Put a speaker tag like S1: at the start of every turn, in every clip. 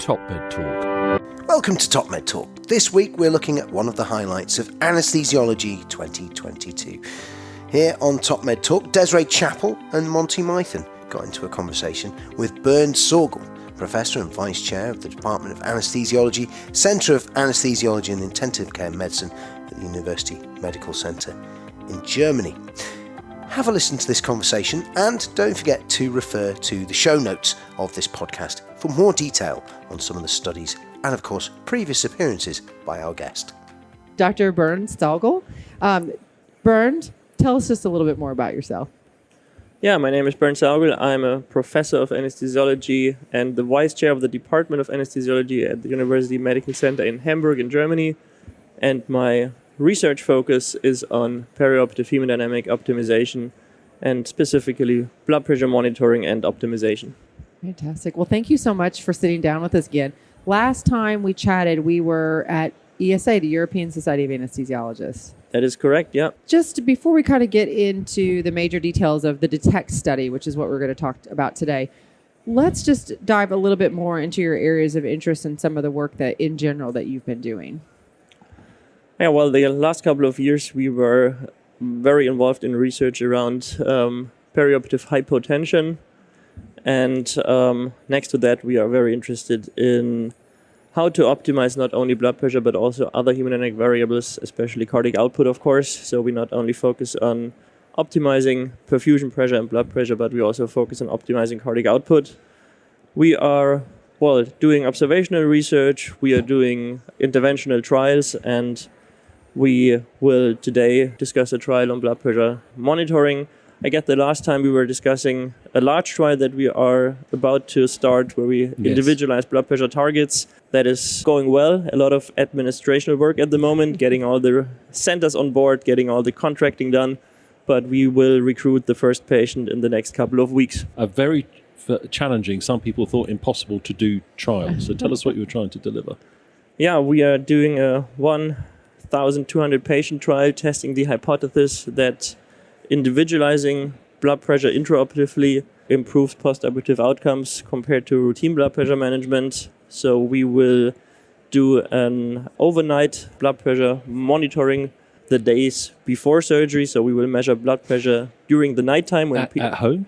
S1: TopMedTalk.
S2: Welcome to TopMedTalk. This week we're looking at one of the highlights of Anesthesiology 2022. Here on TopMedTalk, Desiree, Chappell and Monty Mythen got into a conversation with Bernd Saugel, Professor and Vice Chair of the Department of Anesthesiology, Centre of Anesthesiology and Intensive Care Medicine at the University Medical Center in Germany. Have a listen to this conversation and don't forget to refer to the show notes of this podcast for more detail on some of the studies and, of course, previous appearances by our guest.
S3: Dr. Bernd Saugel. Bernd, tell us just a little bit more about yourself.
S4: Yeah, my name is Bernd Saugel. I'm a professor of anesthesiology and the vice chair of the Department of Anesthesiology at the University Medical Center in Hamburg in Germany. And my research focus is on perioperative hemodynamic optimization and specifically blood pressure monitoring and optimization.
S3: Fantastic. Well, thank you so much for sitting down with us again. Last time we chatted, we were at ESA, the European Society of Anesthesiologists.
S4: That is correct, yeah.
S3: Just before we kind of get into the major details of the DETECT study, which is what we're going to talk about today, let's just dive a little bit more into your areas of interest and some of the work that, in general, that you've been doing.
S4: Yeah, well, the last couple of years we were very involved in research around perioperative hypotension. And next to that, we are very interested in how to optimize not only blood pressure, but also other hemodynamic variables, especially cardiac output, of course. So we not only focus on optimizing perfusion pressure and blood pressure, but we also focus on optimizing cardiac output. We are, doing observational research. We are doing interventional trials, and we will today discuss a trial on blood pressure monitoring. I guess the last time we were discussing a large trial that we are about to start where we individualize blood pressure targets. That is going well. A lot of administrative work at the moment, getting all the centers on board, getting all the contracting done. But we will recruit the first patient in the next couple of weeks.
S1: A very challenging, some people thought impossible to do trial. So tell us what you were trying to deliver.
S4: Yeah, we are doing a 1,200 patient trial testing the hypothesis that individualizing blood pressure intraoperatively improves postoperative outcomes compared to routine blood pressure management. So we will do an overnight blood pressure monitoring the days before surgery. So we will measure blood pressure during the nighttime. When
S1: at home?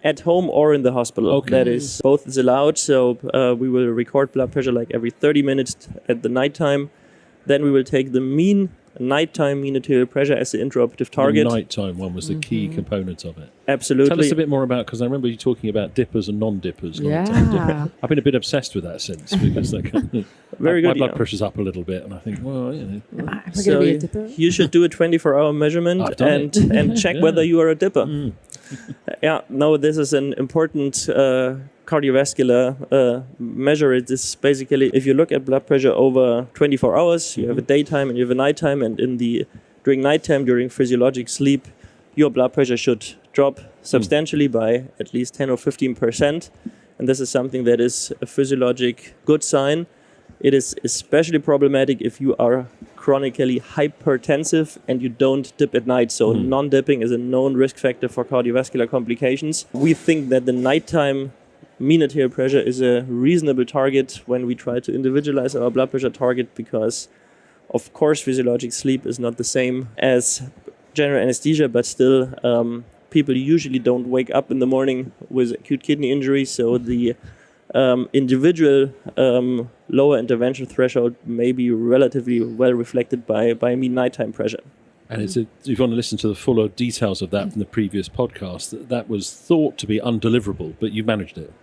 S4: At home or in the hospital.
S1: Okay.
S4: That is, both is allowed. So we will record blood pressure like every 30 minutes at the nighttime. Then we will take the mean nighttime mean arterial pressure as the intraoperative target.
S1: The nighttime one was the key component of it.
S4: Absolutely.
S1: Tell us a bit more about, because I remember you talking about dippers and non-dippers.
S3: Yeah.
S1: I've been a bit obsessed with that since, because
S4: Very
S1: my
S4: good.
S1: blood pressure's up a little bit, and I think,
S4: So you should do a 24-hour measurement and check whether you are a dipper. This is an important cardiovascular measure. It is basically, if you look at blood pressure over 24 hours, you have a daytime and you have a nighttime, and during nighttime, during physiologic sleep, your blood pressure should drop substantially by at least 10 or 15%. And this is something that is a physiologic good sign. It is especially problematic if you are chronically hypertensive and you don't dip at night. So non-dipping is a known risk factor for cardiovascular complications. We think that the nighttime mean arterial pressure is a reasonable target when we try to individualize our blood pressure target, because, of course, physiologic sleep is not the same as general anesthesia, but still people usually don't wake up in the morning with acute kidney injury. So the individual lower intervention threshold may be relatively well reflected by mean nighttime pressure.
S1: And if you want to listen to the fuller details of that from the previous podcast, that was thought to be undeliverable, but you managed it.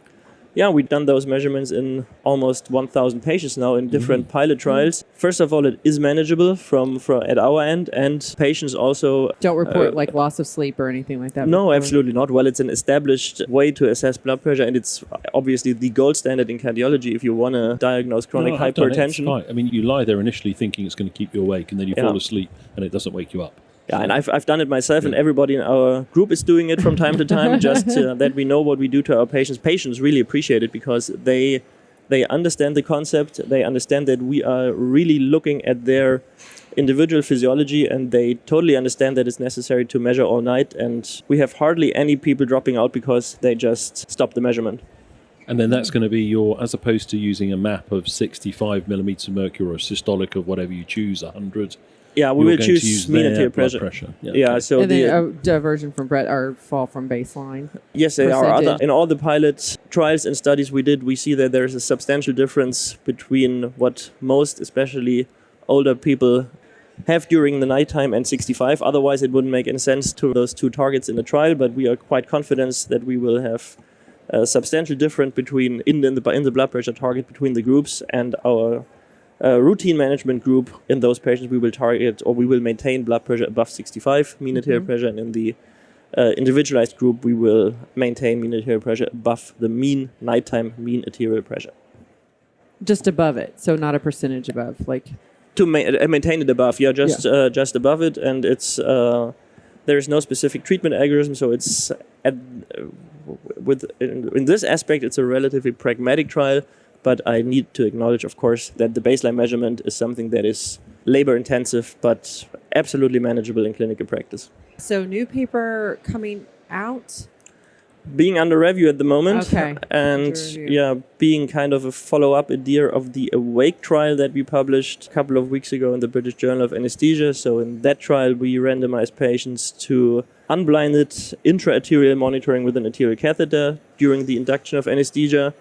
S4: Yeah, we've done those measurements in almost 1,000 patients now in different pilot trials. First of all, it is manageable from at our end, and patients also
S3: don't report like loss of sleep or anything like that.
S4: No, absolutely not. Well, it's an established way to assess blood pressure, and it's obviously the gold standard in cardiology if you want to diagnose chronic hypertension.
S1: I mean, you lie there initially thinking it's going to keep you awake, and then you fall asleep, and it doesn't wake you up.
S4: Yeah, and I've done it myself, and everybody in our group is doing it from time to time, just that we know what we do to our patients. Patients really appreciate it because they understand the concept. They understand that we are really looking at their individual physiology, and they totally understand that it's necessary to measure all night. And we have hardly any people dropping out because they just stop the measurement.
S1: And then that's going to be your, as opposed to using a map of 65 millimeters of mercury or a systolic of whatever you choose, 100.
S4: Yeah, we will choose mean arterial pressure.
S1: Yeah, okay.
S4: So
S3: and then a diversion from or fall from baseline.
S4: Yes, there are other. In all the pilot trials and studies we did, we see that there is a substantial difference between what most, especially older people, have during the nighttime and 65. Otherwise, it wouldn't make any sense to those two targets in the trial. But we are quite confident that we will have a substantial difference between in the blood pressure target between the groups, and our routine management group. In those patients, we will target or we will maintain blood pressure above 65 mean arterial pressure, and in the individualized group, we will maintain mean arterial pressure above the mean nighttime mean arterial pressure.
S3: Just above it, so not a percentage above, like.
S4: To maintain it above, just above it, and it's there is no specific treatment algorithm, so it's in this aspect it's a relatively pragmatic trial. But I need to acknowledge, of course, that the baseline measurement is something that is labor intensive, but absolutely manageable in clinical practice.
S3: So new paper coming out?
S4: Being under review at the moment,
S3: okay.
S4: And being kind of a follow-up idea of the AWAKE trial that we published a couple of weeks ago in the British Journal of Anesthesia. So in that trial, we randomized patients to unblinded intra-arterial monitoring with an arterial catheter during the induction of anesthesia,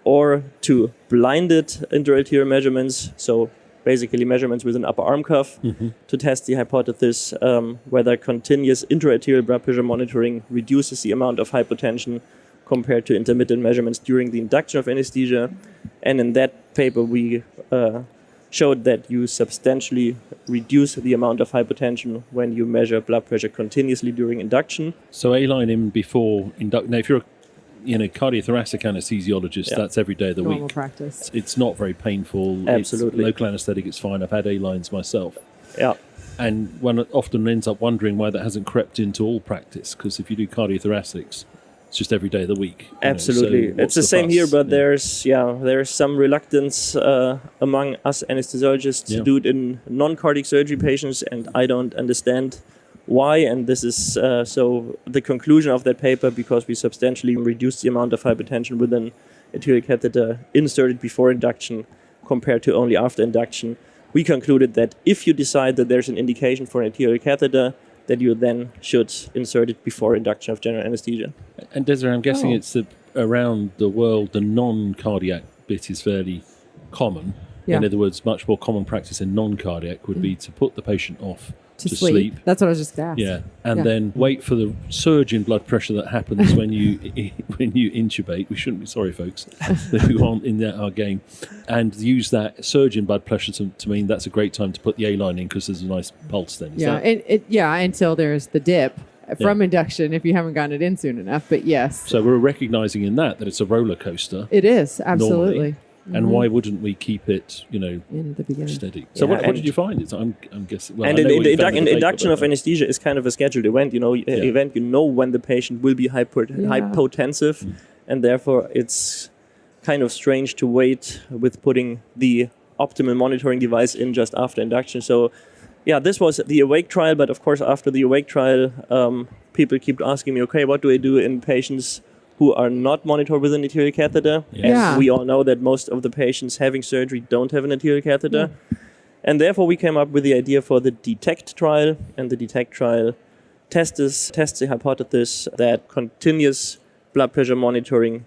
S4: or to blinded intra-arterial measurements, so basically measurements with an upper arm cuff, to test the hypothesis whether continuous intra-arterial blood pressure monitoring reduces the amount of hypotension compared to intermittent measurements during the induction of anesthesia. And in that paper, we showed that you substantially reduce the amount of hypotension when you measure blood pressure continuously during induction.
S1: So A-line in before induction. Now, if you're a cardiothoracic anesthesiologist, that's every day of the
S3: normal
S1: week.
S3: Practice.
S1: It's not very painful.
S4: Absolutely.
S1: It's local anesthetic, it's fine. I've had A-lines myself.
S4: Yeah.
S1: And one often ends up wondering why that hasn't crept into all practice, because if you do cardiothoracics, it's just every day of the week.
S4: Absolutely.
S1: So
S4: it's the same here, but there's some reluctance among us anesthesiologists to do it in non-cardiac surgery patients, and I don't understand why. And this is so the conclusion of that paper, because we substantially reduced the amount of hypertension with an arterial catheter inserted before induction compared to only after induction. We concluded that if you decide that there's an indication for an arterial catheter, that you then should insert it before induction of general anesthesia.
S1: And Desiree, I'm guessing it's around the world, the non-cardiac bit is fairly common.
S3: Yeah.
S1: In other words, much more common practice in non-cardiac would be to put the patient off to
S3: sleep. That's what I was just going to ask.
S1: Yeah, and then wait for the surge in blood pressure that happens when you intubate. We shouldn't be sorry, folks, who aren't in our game, and use that surge in blood pressure to mean that's a great time to put the A-line in, because there's a nice pulse then.
S3: Until there's the dip from induction if you haven't gotten it in soon enough. But yes.
S1: So we're recognizing in that it's a roller coaster.
S3: It is, absolutely.
S1: Normally. And why wouldn't we keep it,
S3: in the beginning,
S1: steady? So what did you find? I'm guessing. Well,
S4: and in induction of anesthesia is kind of a scheduled event. Event. When the patient will be hypotensive, and therefore it's kind of strange to wait with putting the optimal monitoring device in just after induction. So, this was the AWAKE trial. But of course, after the AWAKE trial, people keep asking me, okay, what do I do in patients who are not monitored with an arterial catheter? And we all know that most of the patients having surgery don't have an arterial catheter. And therefore we came up with the idea for the DETECT trial. And the DETECT trial tests the hypothesis that continuous blood pressure monitoring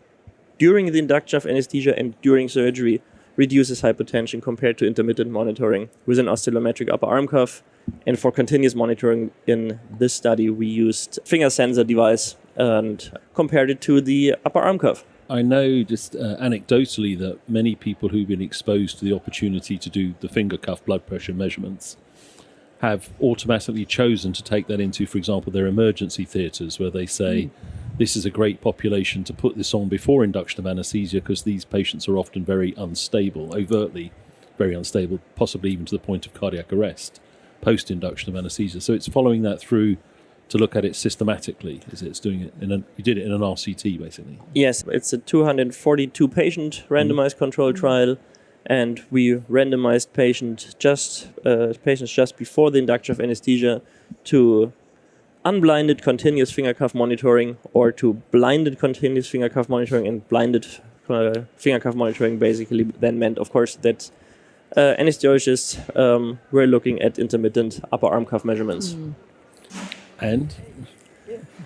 S4: during the induction of anesthesia and during surgery reduces hypotension compared to intermittent monitoring with an oscillometric upper arm cuff. And for continuous monitoring in this study, we used finger sensor device and compared it to the upper arm cuff.
S1: I know just anecdotally that many people who've been exposed to the opportunity to do the finger cuff blood pressure measurements have automatically chosen to take that into, for example, their emergency theatres, where they say, this is a great population to put this on before induction of anaesthesia, because these patients are often very unstable, overtly very unstable, possibly even to the point of cardiac arrest, post-induction of anaesthesia. So it's following that through to look at it systematically. It's doing it you did it in an RCT, basically.
S4: Yes, it's a 242 patient randomized control trial, and we randomized patients just before the induction of anesthesia to unblinded continuous finger cuff monitoring, or to blinded continuous finger cuff monitoring and blinded finger cuff monitoring basically then meant, of course, that anesthesiologists were looking at intermittent upper arm cuff measurements.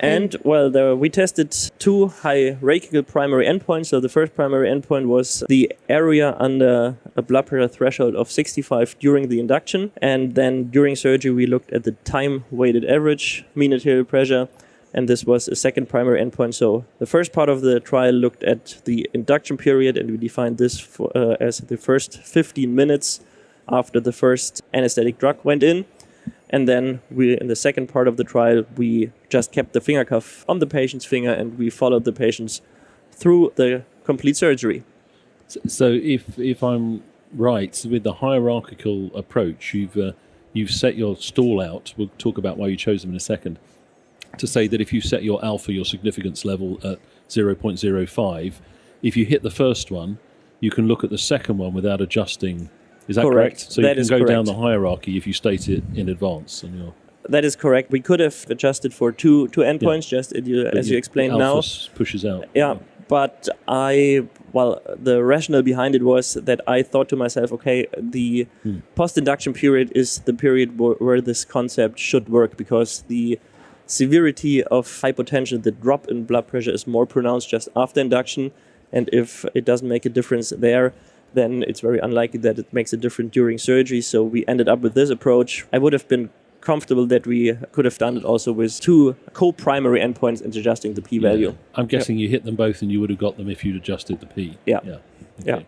S4: And well, we tested two hierarchical primary endpoints. So the first primary endpoint was the area under a blood pressure threshold of 65 during the induction. And then during surgery, we looked at the time-weighted average mean arterial pressure. And this was a second primary endpoint. So the first part of the trial looked at the induction period, and we defined this as the first 15 minutes after the first anesthetic drug went in. And then in the second part of the trial, we just kept the finger cuff on the patient's finger, and we followed the patients through the complete surgery.
S1: So if I'm right, with the hierarchical approach, you've set your stall out. We'll talk about why you chose them in a second. To say that if you set your alpha, your significance level at 0.05, if you hit the first one, you can look at the second one without adjusting. Is that correct? So
S4: that
S1: you can go down
S4: correct.
S1: the hierarchy if you state it in advance.
S4: That is correct. We could have adjusted for two endpoints, just as you explained now.
S1: Alpha pushes out.
S4: Yeah, but the rationale behind it was that I thought to myself, okay, the post-induction period is the period where this concept should work, because the severity of hypotension, the drop in blood pressure, is more pronounced just after induction. And if it doesn't make a difference there, then it's very unlikely that it makes a difference during surgery. So we ended up with this approach. I would have been comfortable that we could have done it also with two co-primary endpoints and adjusting the p-value.
S1: Yeah. I'm guessing you hit them both, and you would have got them if you'd adjusted the p.
S4: Yeah.
S1: Okay.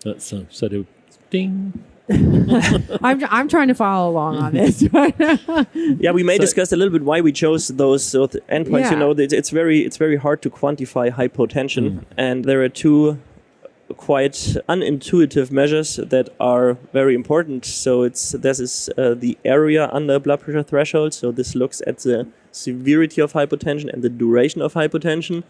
S1: That's so they ding.
S3: I'm trying to follow along on this.
S4: Yeah, we may discuss a little bit why we chose those endpoints.
S3: Yeah.
S4: You know, it's very hard to quantify hypotension, and there are two quite unintuitive measures that are very important. So this is the area under blood pressure threshold. So this looks at the severity of hypotension and the duration of hypotension.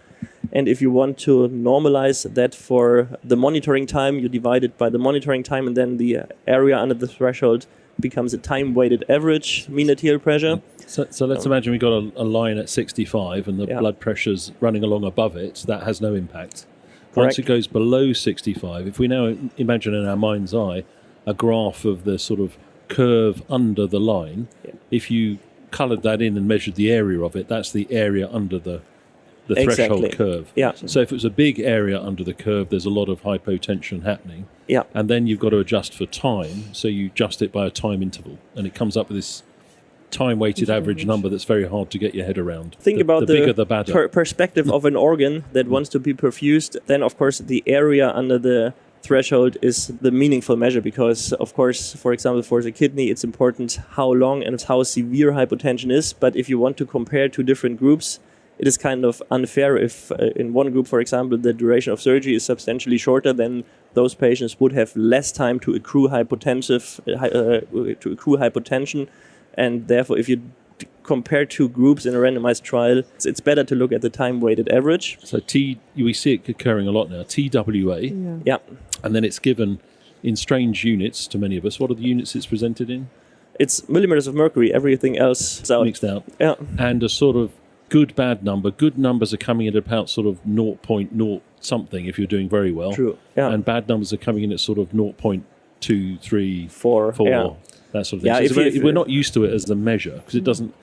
S4: And if you want to normalize that for the monitoring time, you divide it by the monitoring time, and then the area under the threshold becomes a time-weighted average mean arterial pressure.
S1: So let's imagine we got a line at 65 and the blood pressure's running along above it. That has no impact.
S4: Correct.
S1: Once it goes below 65, if we now imagine in our mind's eye a graph of the sort of curve under the line, if you coloured that in and measured the area of it, that's the area under the threshold curve.
S4: Yeah.
S1: So if it was a big area under the curve, there's a lot of hypotension happening.
S4: Yeah.
S1: And then you've got to adjust for time, so you adjust it by a time interval, and it comes up with this time-weighted average number that's very hard to get your head around.
S4: Think about
S1: the bigger the better.
S4: Perspective of an organ that wants to be perfused. Then, of course, the area under the threshold is the meaningful measure, because, of course, for example, for the kidney, it's important how long and how severe hypotension is. But if you want to compare two different groups, it is kind of unfair if in one group, for example, the duration of surgery is substantially shorter, then those patients would have less time to accrue hypotension. And therefore, if you compare two groups in a randomized trial, it's better to look at the time-weighted average.
S1: So we see it occurring a lot now. TWA,
S4: Yeah.
S1: and then it's given in strange units to many of us. What are the units it's presented in?
S4: It's millimeters of mercury. Everything else is out.
S1: Mixed out.
S4: Yeah.
S1: And a sort of good, bad number. Good numbers are coming in at about sort of 0.0 something if you're doing very well.
S4: True. Yeah.
S1: And bad numbers are coming in at sort of 0.2, 3,
S4: 4.
S1: 4,
S4: Yeah.
S1: that sort of thing.
S4: Yeah,
S1: So we're not used to it as the measure, because it doesn't.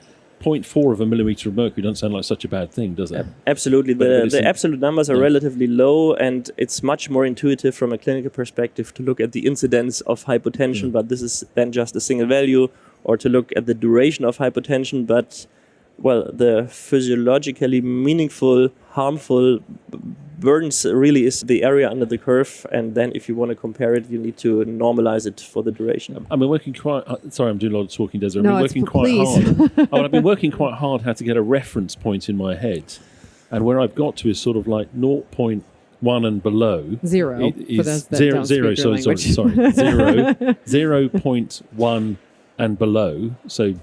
S1: 0.4 of a millimeter of mercury doesn't sound like such a bad thing, does it?
S4: Absolutely. The absolute numbers are relatively low, and it's much more intuitive from a clinical perspective to look at the incidence of hypotension, but this is then just a single value, or to look at the duration of hypotension, but the physiologically meaningful, harmful burdens really is the area under the curve, and then if you want to compare it, you need to normalize it for the duration.
S1: I've been working quite. Sorry, I'm doing a lot of talking, Desiree.
S3: No,
S1: I've been working quite hard. I've been working quite hard how to get a reference point in my head, and where I've got to is sort of like 0.1 and below.
S3: Zero.
S1: Is
S3: For those that
S1: zero.
S3: don't
S1: Zero.
S3: speak your
S1: Sorry.
S3: language.
S1: 0.1 and below. So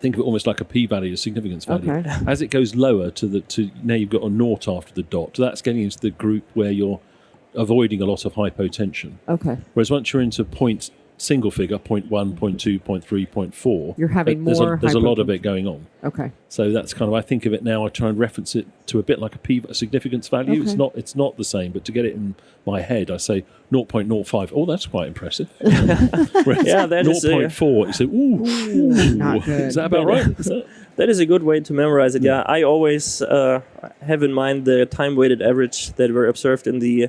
S1: think of it almost like a p-value, a significance value.
S3: Okay.
S1: As it goes lower to now you've got a naught after the dot. That's getting into the group where you're avoiding a lot of hypotension.
S3: Okay.
S1: Whereas once you're into single figure, 0.1, 0.2, 0.3, 0.4.
S3: You're having
S1: there's
S3: more
S1: there's a lot of
S3: hypotension.
S1: it going on.
S3: Okay.
S1: So that's kind of, I think of it now, I try and reference it to a bit like a significance value.
S3: Okay.
S1: It's not the same, but to get it in my head, I say 0.05. Oh, that's quite impressive. Whereas
S4: Yeah, that is
S1: 0.4, you say, ooh,
S3: Not good.
S1: is that about right?
S4: That is a good way to memorize it. Yeah, I always have in mind the time-weighted average that were observed in the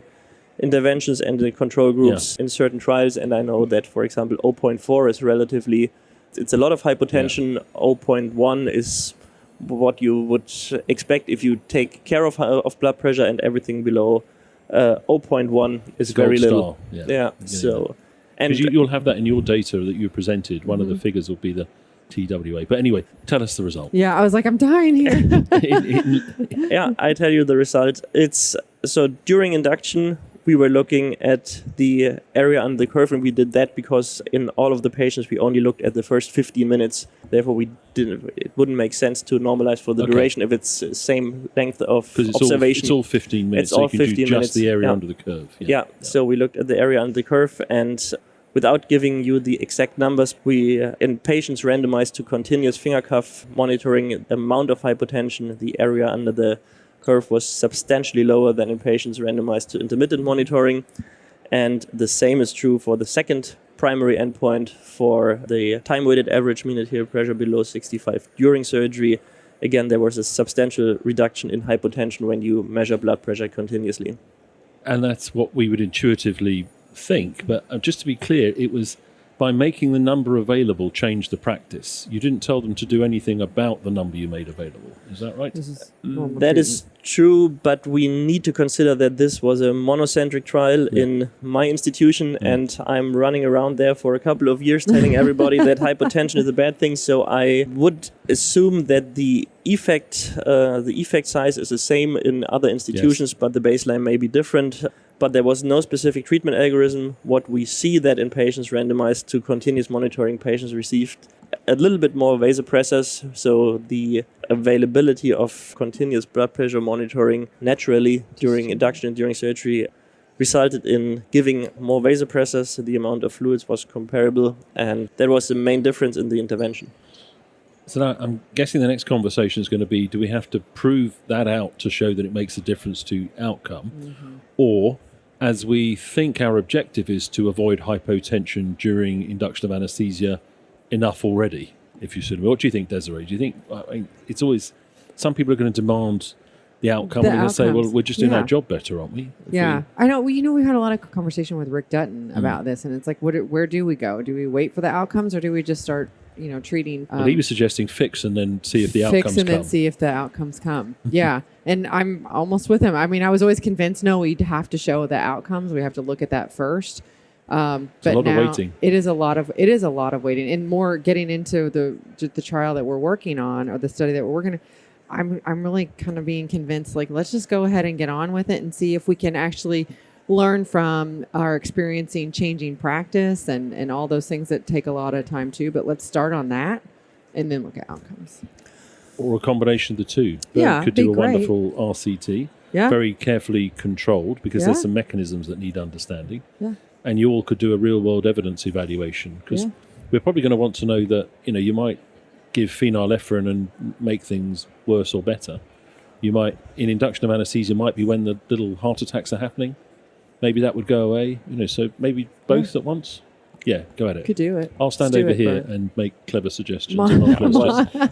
S4: interventions and the control groups in certain trials. And I know that, for example, 0.4 is relatively, it's a lot of hypotension. 0.1 is what you would expect if you take care of blood pressure, and everything below 0.1 is very
S1: Gold
S4: little.
S1: star.
S4: Yeah. So, and
S1: Because you'll have that in your data that you presented. One of the figures will be the TWA. But anyway, tell us the result.
S3: Yeah, I was like, I'm dying here.
S4: yeah, I tell you the result. It's so during induction, we were looking at the area under the curve, and we did that because in all of the patients we only looked at the first 15 minutes. Therefore, it wouldn't make sense to normalize for the duration if it's the same length of observation.
S1: It's all 15 minutes.
S4: It's all
S1: so you can
S4: 15
S1: do
S4: minutes.
S1: just the area
S4: Yeah.
S1: under the curve.
S4: Yeah. So we looked at the area under the curve, and without giving you the exact numbers, we in patients randomized to continuous finger cuff monitoring, amount of hypotension, the area under the curve was substantially lower than in patients randomized to intermittent monitoring. And the same is true for the second primary endpoint for the time-weighted average mean arterial pressure below 65 during surgery. Again, there was a substantial reduction in hypotension when you measure blood pressure continuously.
S1: And that's what we would intuitively think. But just to be clear, it was by making the number available change the practice. You didn't tell them to do anything about the number you made available. Is that right?
S3: This is normal
S4: That is true, but we need to consider that this was a monocentric trial in my institution, and I'm running around there for a couple of years telling everybody that hypotension is a bad thing. So I would assume that the effect size is the same in other institutions, but the baseline may be different. But there was no specific treatment algorithm. What we see that in patients randomized to continuous monitoring, patients received a little bit more vasopressors, so the availability of continuous blood pressure monitoring naturally during induction and during surgery resulted in giving more vasopressors. The amount of fluids was comparable, and that was the main difference in the intervention.
S1: So now I'm guessing the next conversation is going to be, do we have to prove that out to show that it makes a difference to outcome? Or, as we think our objective is to avoid hypotension during induction of anesthesia, enough already, if you should. What do you think, Desiree? Do you think, it's always, some people are going to demand the outcome, and they're going to say, well, we're just doing our job better, aren't we?
S3: I know. We had a lot of conversation with Rick Dutton about this, and it's like, where do we go? Do we wait for the outcomes, or do we just start, treating?
S1: Well, he was suggesting fix and then see if the outcomes come.
S3: Fix and then see if the outcomes come. Yeah, and I'm almost with him. I mean, I was always convinced, no, we'd have to show the outcomes. We have to look at that first. But
S1: a lot
S3: now
S1: of waiting.
S3: It is a lot of waiting, and more getting into the trial that we're working on, or the study that we're working on. I'm really kind of being convinced, like, let's just go ahead and get on with it and see if we can actually learn from our experiencing changing practice and all those things that take a lot of time too. But let's start on that and then look at outcomes.
S1: Or a combination of the two.
S3: Yeah,
S1: could
S3: be
S1: do a
S3: great.
S1: wonderful RCT, very carefully controlled, because there's some mechanisms that need understanding.
S3: Yeah.
S1: And you all could do a real-world evidence evaluation, because we're probably going to want to know that, you might give phenylephrine and make things worse or better. You might, in induction of anesthesia, might be when the little heart attacks are happening. Maybe that would go away. So maybe both at once. Yeah, go at it.
S3: Could do it.
S1: I'll stand
S3: Let's do
S1: over
S3: it,
S1: here
S3: Bernd.
S1: and make clever suggestions.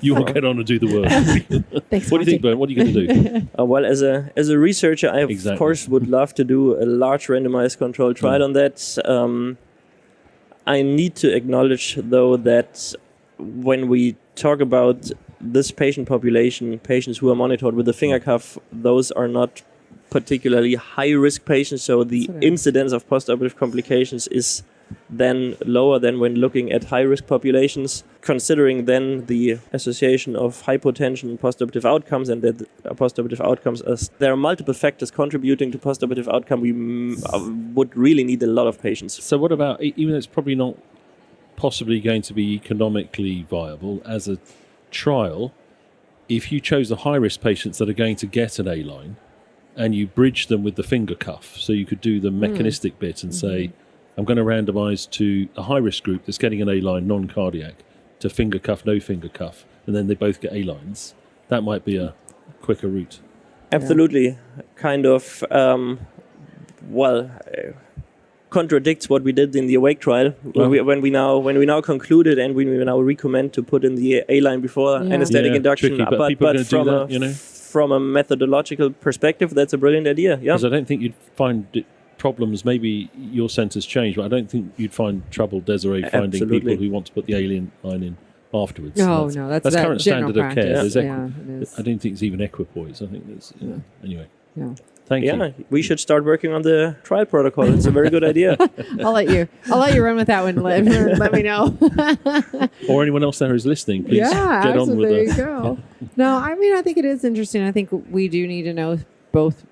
S1: You will get on and do the work.
S3: Thanks,
S1: What do you think, Bernd? What are you going to do?
S4: Well, as a researcher, I of course would love to do a large randomized controlled trial on that. I need to acknowledge, though, that when we talk about this patient population, patients who are monitored with a finger cuff, those are not particularly high-risk patients, so the incidence of postoperative complications is then lower than when looking at high-risk populations. Considering then the association of hypotension and postoperative outcomes, and that postoperative outcomes, there are multiple factors contributing to postoperative outcome, we would really need a lot of patients.
S1: So what about, even though it's probably not possibly going to be economically viable as a trial, if you chose the high-risk patients that are going to get an A-line, and you bridge them with the finger cuff, so you could do the mechanistic bit and say, I'm going to randomise to a high-risk group that's getting an A-line, non-cardiac, to finger cuff, no finger cuff, and then they both get A-lines. That might be a quicker route.
S4: Absolutely. Kind of, contradicts what we did in the Awake trial when we now concluded and we now recommend to put in the A-line before anesthetic induction.
S1: Tricky, but people are going to do that, you know.
S4: From a methodological perspective, that's a brilliant idea. Yeah,
S1: because I don't think you'd find problems. Maybe your centre's changed, but I don't think you'd find trouble, Desiree, finding people who want to put the alien line in afterwards.
S3: No, that's
S1: current standard of care.
S3: Practice.
S1: I don't think it's even equipoise. I think there's anyway.
S3: Yeah.
S1: Thank you.
S4: Yeah, we should start working on the trial protocol. It's a very good idea.
S3: I'll let you run with that one. Let me know.
S1: Or anyone else there who's listening, please get on with
S3: there
S1: it.
S3: you go. No, I mean, I think it is interesting. I think we do need to know both,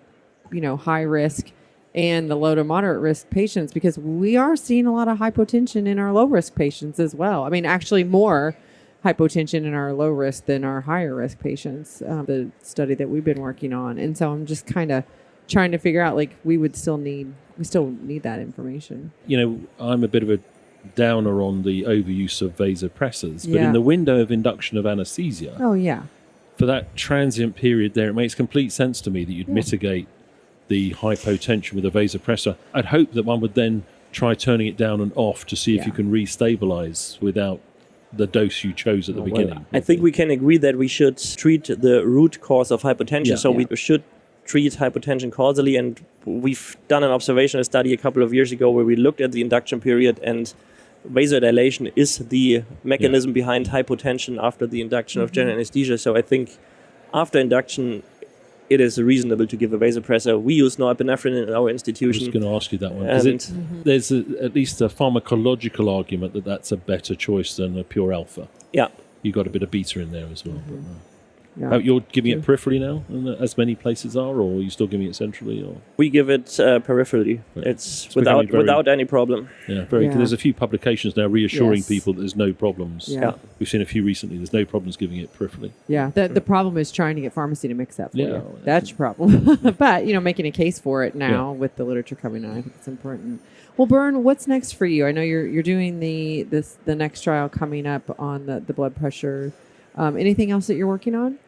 S3: high risk and the low to moderate risk patients, because we are seeing a lot of hypotension in our low risk patients as well. I mean, actually more hypotension in our low risk than our higher risk patients, the study that we've been working on. And so I'm just kind of trying to figure out, we still need that information.
S1: I'm a bit of a downer on the overuse of vasopressors, but in the window of induction of anesthesia, for that transient period there, it makes complete sense to me that you'd mitigate the hypotension with a vasopressor. I'd hope that one would then try turning it down and off to see if you can restabilize without the dose you chose at the beginning.
S4: I think we can agree that we should treat the root cause of hypotension. We should treat hypotension causally, and we've done an observational study a couple of years ago where we looked at the induction period, and vasodilation is the mechanism behind hypotension after the induction of general anesthesia. So I think after induction, it is reasonable to give a vasopressor. We use norepinephrine in our institution.
S1: I was going to ask you that one. There's at least a pharmacological argument that that's a better choice than a pure alpha.
S4: Yeah.
S1: You've got a bit of beta in there as well. You're giving it peripherally now, as many places are, or are you still giving it centrally? Or
S4: we give it peripherally. Right. It's without any problem.
S1: There's a few publications now reassuring people that there's no problems. We've seen a few recently. There's no problems giving it peripherally. The problem is trying to get pharmacy to mix that for you. That's your problem. But making a case for it now with the literature coming out, I think it's important. Well, Bernd, what's next for you? I know you're doing the next trial coming up on the blood pressure. Anything else that you're working on?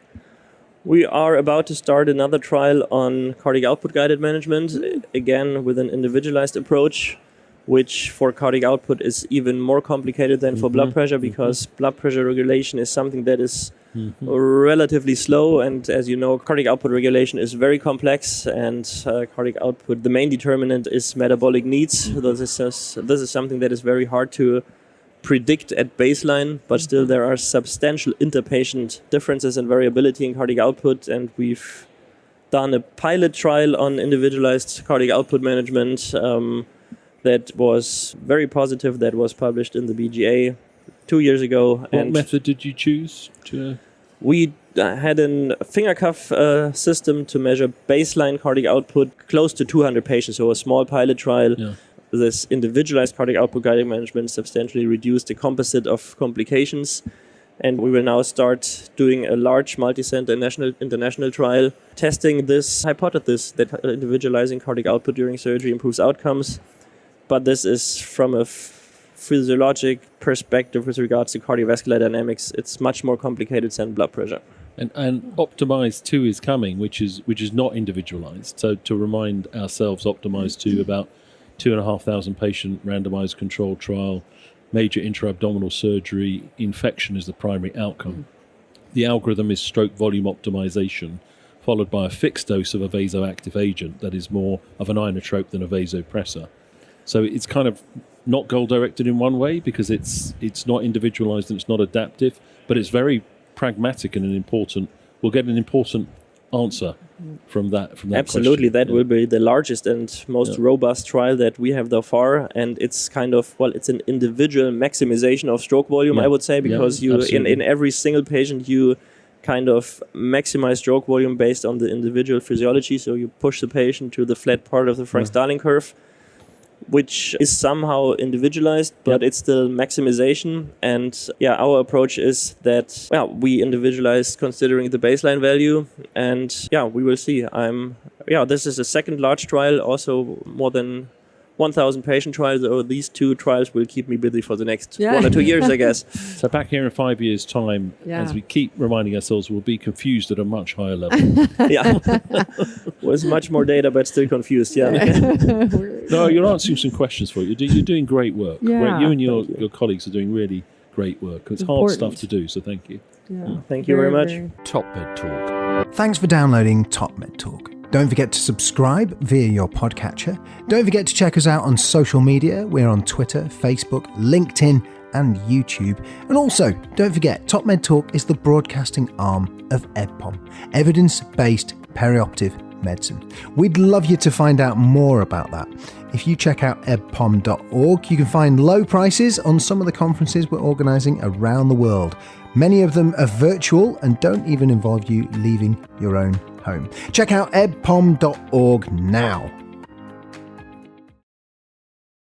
S4: We are about to start another trial on cardiac output guided management, again with an individualized approach, which for cardiac output is even more complicated than for blood pressure, because blood pressure regulation is something that is relatively slow, and as you know, cardiac output regulation is very complex, and cardiac output, the main determinant is metabolic needs. This is something that is very hard to predict at baseline, but still there are substantial interpatient differences and variability in cardiac output, and we've done a pilot trial on individualized cardiac output management that was very positive, that was published in the BGA 2 years ago.
S1: What method did you choose?
S4: We had a finger cuff system to measure baseline cardiac output close to 200 patients, so a small pilot trial. This individualized cardiac output guided management substantially reduced the composite of complications, and we will now start doing a large multi-center international trial testing this hypothesis that individualizing cardiac output during surgery improves outcomes. But this is from a physiologic perspective with regards to cardiovascular dynamics. It's much more complicated than blood pressure.
S1: And Optimize 2 is coming, which is not individualized. So to remind ourselves, Optimize 2 about 2,500 patient randomized controlled trial, major intra-abdominal surgery, infection is the primary outcome. The algorithm is stroke volume optimization, followed by a fixed dose of a vasoactive agent that is more of an inotrope than a vasopressor. So it's kind of not goal-directed in one way, because it's not individualized and it's not adaptive, but it's very pragmatic and we'll get an important answer from that
S4: Absolutely,
S1: question.
S4: that will be the largest and most robust trial that we have so far, and it's kind of it's an individual maximization of stroke volume, I would say, because you in every single patient you kind of maximize stroke volume based on the individual physiology. So you push the patient to the flat part of the Frank-Starling curve, which is somehow individualized, but it's still maximization. And our approach is that we individualize considering the baseline value, and we will see. This is a second large trial, also more than 1,000 patient trials, or these 2 trials will keep me busy for the next
S3: Yeah.
S4: 1 or 2 years, I guess.
S1: So back here in 5 years' time,
S3: Yeah.
S1: as we keep reminding ourselves, we'll be confused at a much higher level.
S4: Yeah. Was much more data, but still confused. Yeah.
S1: No, you're answering some questions for you. You're doing great work.
S3: Yeah.
S1: You and your colleagues are doing really great work. It's hard
S3: Important.
S1: stuff to do, so thank you.
S3: Yeah.
S4: Thank you very much.
S1: TopMedTalk.
S2: Thanks for downloading TopMedTalk. Don't forget to subscribe via your podcatcher. Don't forget to check us out on social media. We're on Twitter, Facebook, LinkedIn, and YouTube. And also, don't forget, TopMedTalk is the broadcasting arm of EBPOM, Evidence-Based Perioperative Medicine. We'd love you to find out more about that. If you check out ebpom.org, you can find low prices on some of the conferences we're organising around the world. Many of them are virtual and don't even involve you leaving your own home. Check out ebpom.org now.